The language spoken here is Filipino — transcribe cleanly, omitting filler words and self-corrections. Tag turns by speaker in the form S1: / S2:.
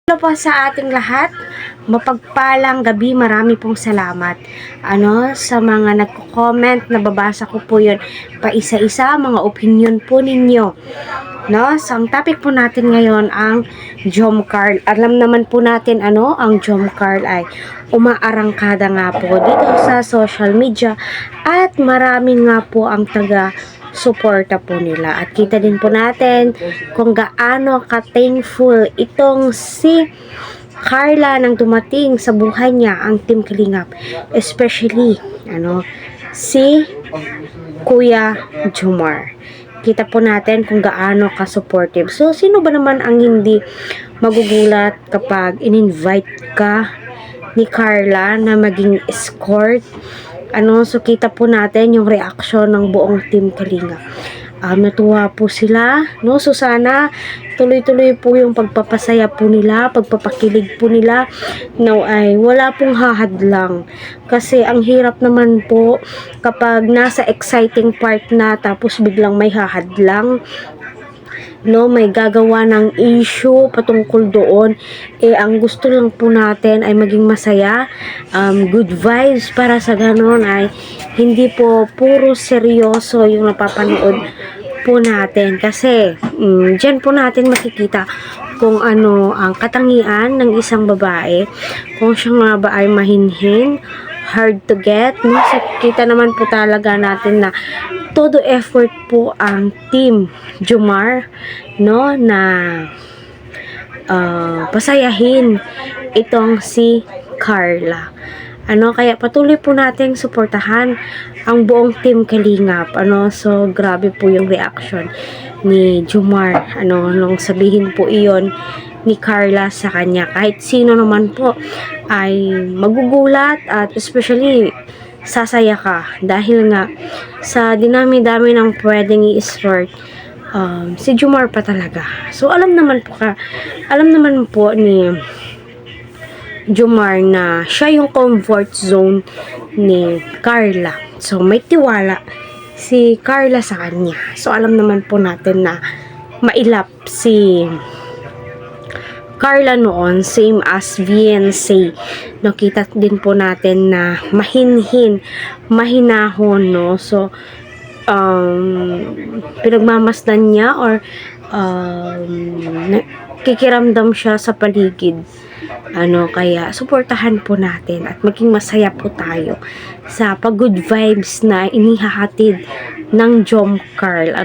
S1: Hello po sa ating lahat. Mapagpalang gabi, marami pong salamat. Sa mga nagko-comment, nababasa ko po 'yun pa isa-isa, mga opinion po ninyo. So ang topic po natin ngayon ang Jomcarl. Alam naman po natin ang Jomcarl ay umaarangkada nga po dito sa social media at marami nga po ang suporta po nila. At kita din po natin kung gaano ka-thankful itong si Carla nang dumating sa buhay niya ang Team Kalingap. Especially, si Kuya Jomar. Kita po natin kung gaano ka-supportive. So, sino ba naman ang hindi magugulat kapag in-invite ka ni Carla na maging escort? So kita po natin yung reaction ng buong Team Kalingap. Natuwa po sila, So sana tuloy-tuloy po yung pagpapasaya po nila, pagpapakilig po nila. Ay wala pong hahadlang. Kasi ang hirap naman po kapag nasa exciting part na tapos biglang may hahadlang. May gagawa ng issue patungkol doon. Ang gusto lang po natin ay maging masaya, good vibes, para sa ganon ay hindi po puro seryoso yung napapanood po natin. Kasi dyan po natin makikita kung ano ang katangian ng isang babae, kung siya nga ba ay mahinhin, hard to get, So kita naman po talaga natin na todo effort po ang Team Jomar, na pasayahin itong si Carla. Kaya patuloy po nating suportahan ang buong Team Kalingap. So grabe po yung reaction ni Jomar, nung sabihin po iyon ni Carla sa kanya. Kahit sino naman po ay magugulat at especially sasaya ka dahil nga sa dinami-dami ng pwedeng i-escort, si Jomar pa talaga. So alam naman po ni Jomar na siya yung comfort zone ni Carla. So may tiwala si Carla sa kanya. So alam naman po natin na mailap si Carla noon, same as VNC. Kita din po natin na mahinhin, mahinahon, So, pinagmamasdan niya or kikiramdam siya sa paligid. Kaya suportahan po natin at maging masaya po tayo sa pag-good vibes na inihahatid ng Jomcarl.